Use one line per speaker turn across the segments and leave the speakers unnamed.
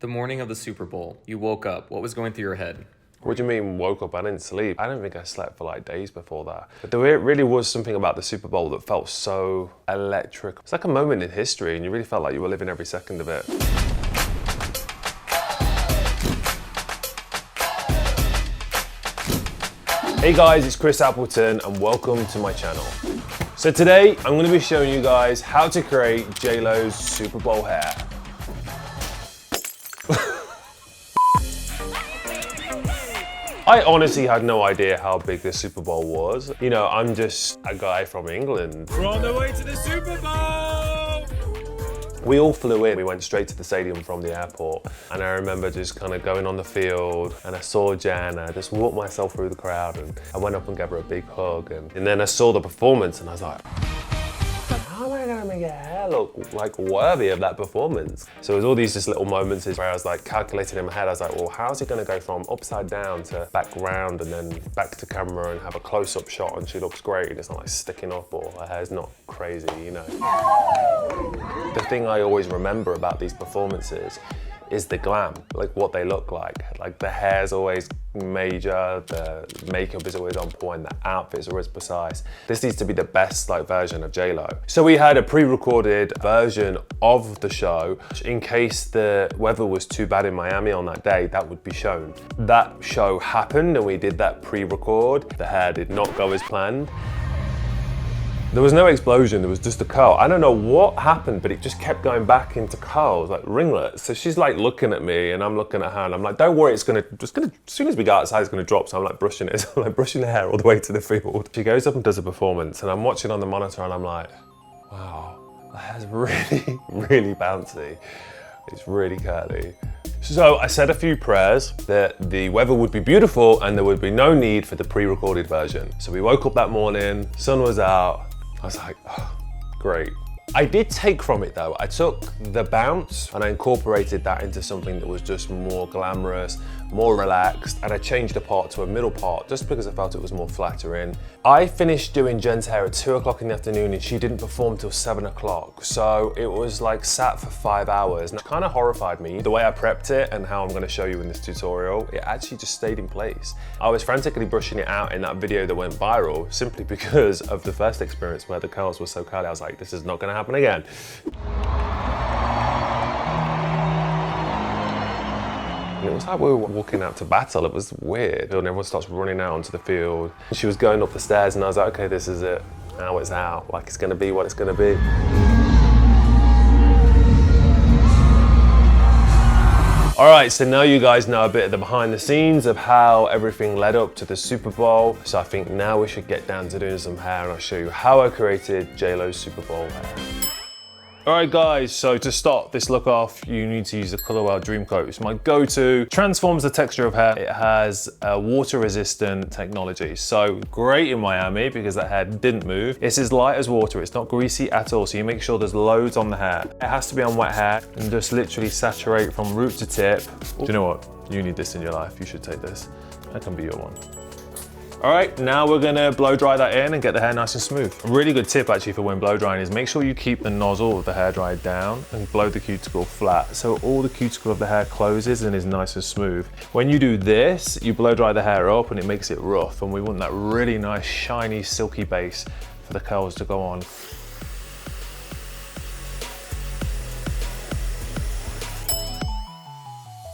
The morning of the Super Bowl, you woke up. What was going through your head?
What do you mean woke up? I didn't sleep. I don't think I slept for like days before that. But there really was something about the Super Bowl that felt so electric. It's like a moment in history and you really felt like you were living every second of it. Hey guys, it's Chris Appleton and welcome to my channel. So today I'm going to be showing you guys how to create JLO'S Super Bowl hair. I honestly had no idea how big the Super Bowl was. You know, I'm just a guy from England. We're on the way to the Super Bowl! We all flew in. We went straight to the stadium from the airport. And I remember just kind of going on the field and I saw Jen. I just walked myself through the crowd and I went up and gave her a big hug. And then I saw the performance and I was like, how am I gonna make her hair look like worthy of that performance? So it was all these just little moments where I was like calculating in my head. I was like, well, how's it gonna go from upside down to back round and then back to camera and have a close-up shot and she looks great and it's not like sticking up or her hair's not crazy, you know? The thing I always remember about these performances is the glam, like what they look like. Like the hair's always major, the makeup is always on point, the outfits are always precise. This needs to be the best version of JLo. So we had a pre-recorded version of the show. In case the weather was too bad in Miami on that day, that would be shown. That show happened and we did that pre-record. The hair did not go as planned. There was no explosion, there was just a curl. I don't know what happened, but it just kept going back into curls, like ringlets. So she's like looking at me and I'm looking at her and I'm like, don't worry, as soon as we go outside, it's gonna drop. So I'm like brushing it, so I'm like brushing the hair all the way to the field. She goes up and does a performance and I'm watching on the monitor and I'm like, wow, the hair's really, really bouncy. It's really curly. So I said a few prayers that the weather would be beautiful and there would be no need for the pre-recorded version. So we woke up that morning, sun was out. I was like, oh, great. I did take from it though. I took the bounce and I incorporated that into something that was just more glamorous, more relaxed, and I changed the part to a middle part just because I felt it was more flattering. I finished doing Jen's hair at 2 o'clock in the afternoon and she didn't perform till 7 o'clock. So it was like sat for 5 hours and it kind of horrified me. The way I prepped it and how I'm gonna show you in this tutorial, it actually just stayed in place. I was frantically brushing it out in that video that went viral simply because of the first experience where the curls were so curly. I was like, this is not gonna happen again. And it was like we were walking out to battle. It was weird. And everyone starts running out onto the field. She was going up the stairs and I was like, okay, this is it. Now it's out. Like it's gonna be what it's gonna be. All right, so now you guys know a bit of the behind the scenes of how everything led up to the Super Bowl. So I think now we should get down to doing some hair and I'll show you how I created JLo's Super Bowl hair. All right guys, so to start this look off, you need to use the Colorwell Dream Coat. It's my go-to, transforms the texture of hair. It has a water resistant technology. So great in Miami because that hair didn't move. It's as light as water, it's not greasy at all. So you make sure there's loads on the hair. It has to be on wet hair and just literally saturate from root to tip. Do you know what? You need this in your life, you should take this. That can be your one. All right, now we're gonna blow dry that in and get the hair nice and smooth. A really good tip actually for when blow drying is make sure you keep the nozzle of the hairdryer down and blow the cuticle flat so all the cuticle of the hair closes and is nice and smooth. When you do this, you blow dry the hair up and it makes it rough and we want that really nice, shiny, silky base for the curls to go on.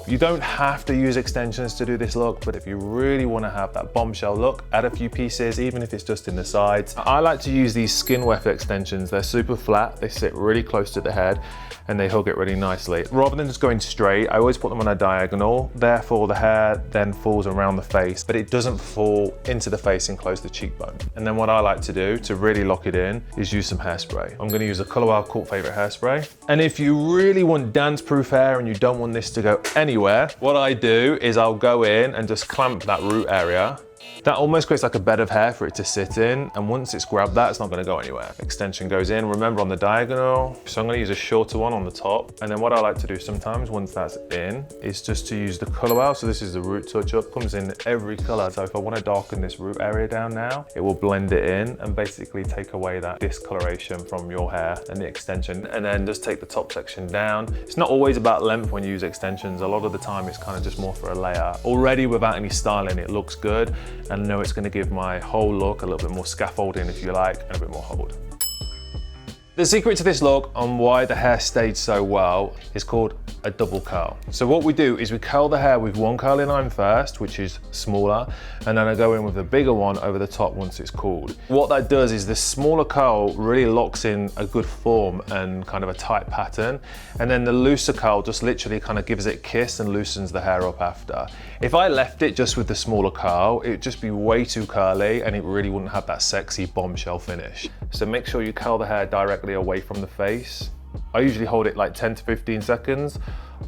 You don't have to use extensions to do this look, but if you really want to have that bombshell look, add a few pieces, even if it's just in the sides. I like to use these skin weft extensions. They're super flat, they sit really close to the head, and they hug it really nicely. Rather than just going straight, I always put them on a diagonal. Therefore, the hair then falls around the face, but it doesn't fall into the face and close the cheekbone. And then what I like to do to really lock it in is use some hairspray. I'm gonna use a Colorwell Cult Favorite hairspray. And if you really want dance-proof hair and you don't want this to go anywhere, what I do is I'll go in and just clamp that root area, That almost creates like a bed of hair for it to sit in, and once it's grabbed that, it's not gonna go anywhere. Extension goes in, remember on the diagonal. So I'm gonna use a shorter one on the top, and then what I like to do sometimes once that's in, is just to use the color well. So this is the root touch up, comes in every color. So if I wanna darken this root area down now, it will blend it in and basically take away that discoloration from your hair and the extension, and then just take the top section down. It's not always about length when you use extensions. A lot of the time it's kind of just more for a layer. Already without any styling, it looks good. And I know it's gonna give my whole look a little bit more scaffolding, if you like, and a bit more hold. The secret to this look on why the hair stayed so well is called a double curl. So what we do is we curl the hair with one curling iron first, which is smaller, and then I go in with a bigger one over the top once it's cooled. What that does is the smaller curl really locks in a good form and kind of a tight pattern, and then the looser curl just literally kind of gives it a kiss and loosens the hair up after. If I left it just with the smaller curl, it'd just be way too curly and it really wouldn't have that sexy bombshell finish. So make sure you curl the hair directly away from the face. I usually hold it like 10 to 15 seconds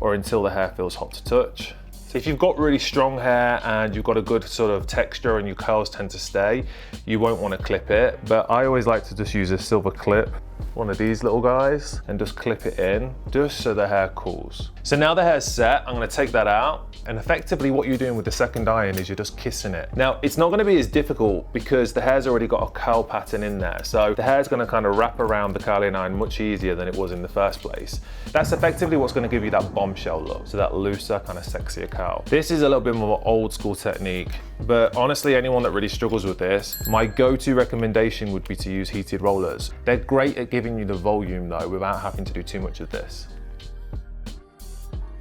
or until the hair feels hot to touch. So if you've got really strong hair and you've got a good sort of texture and your curls tend to stay, you won't want to clip it, but I always like to just use a silver clip, one of these little guys, and just clip it in just so the hair cools. So now the hair's set, I'm going to take that out, and effectively what you're doing with the second iron is you're just kissing it. Now it's not going to be as difficult because the hair's already got a curl pattern in there, so the hair's going to kind of wrap around the curling iron much easier than it was in the first place. That's effectively what's going to give you that bombshell look, so that looser kind of sexier curl. This is a little bit more old school technique, but honestly anyone that really struggles with this, my go-to recommendation would be to use heated rollers. They're great at giving you the volume though without having to do too much of this.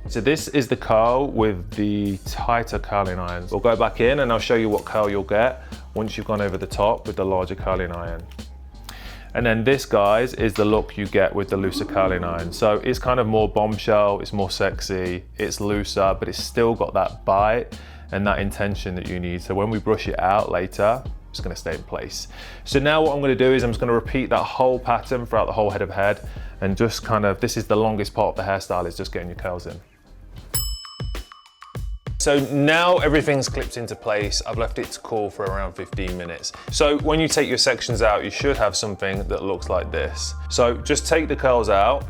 So this is the curl with the tighter curling irons. We'll go back in and I'll show you what curl you'll get once you've gone over the top with the larger curling iron. And then this, guys, is the look you get with the looser curling iron. So it's kind of more bombshell, it's more sexy, it's looser, but it's still got that bite and that intention that you need. So when we brush it out later, it's gonna stay in place. So now what I'm gonna do is I'm just gonna repeat that whole pattern throughout the whole head of head, and just kind of, this is the longest part of the hairstyle, is just getting your curls in. So now everything's clipped into place. I've left it to cool for around 15 minutes. So when you take your sections out, you should have something that looks like this. So just take the curls out,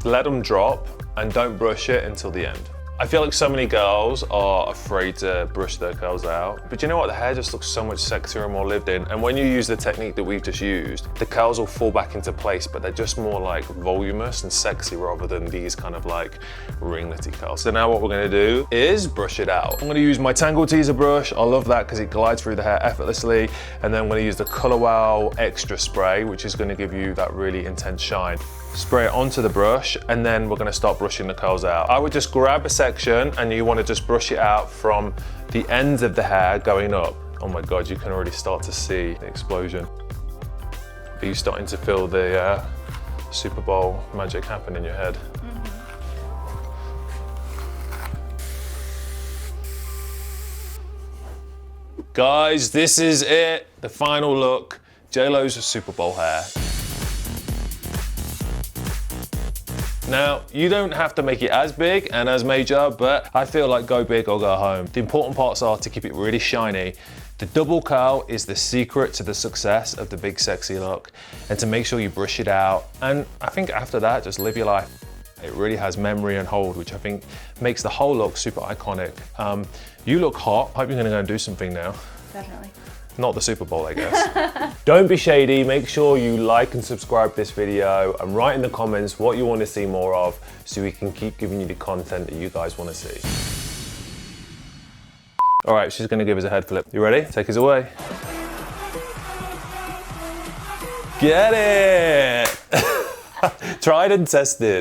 let them drop, and don't brush it until the end. I feel like so many girls are afraid to brush their curls out, but you know what? The hair just looks so much sexier and more lived in. And when you use the technique that we've just used, the curls will fall back into place, but they're just more like voluminous and sexy rather than these kind of like ringlety curls. So now what we're gonna do is brush it out. I'm gonna use my Tangle Teaser brush. I love that because it glides through the hair effortlessly. And then I'm gonna use the Color Wow Extra Spray, which is gonna give you that really intense shine. Spray it onto the brush, and then we're gonna start brushing the curls out. I would just grab a section and you wanna just brush it out from the ends of the hair going up. Oh my God, you can already start to see the explosion. Are you starting to feel the Super Bowl magic happen in your head? Guys, this is it, the final look, JLO'S Super Bowl hair. Now, you don't have to make it as big and as major, but I feel like go big or go home. The important parts are to keep it really shiny. The double curl is the secret to the success of the big sexy look, and to make sure you brush it out. And I think after that, just live your life. It really has memory and hold, which I think makes the whole look super iconic. You look hot. Hope you're gonna go and do something now.
Definitely.
Not the Super Bowl, I guess. Don't be shady. Make sure you like and subscribe this video and write in the comments what you want to see more of so we can keep giving you the content that you guys want to see. All right, she's going to give us a head flip. You ready? Take us away. Get it! Tried and tested.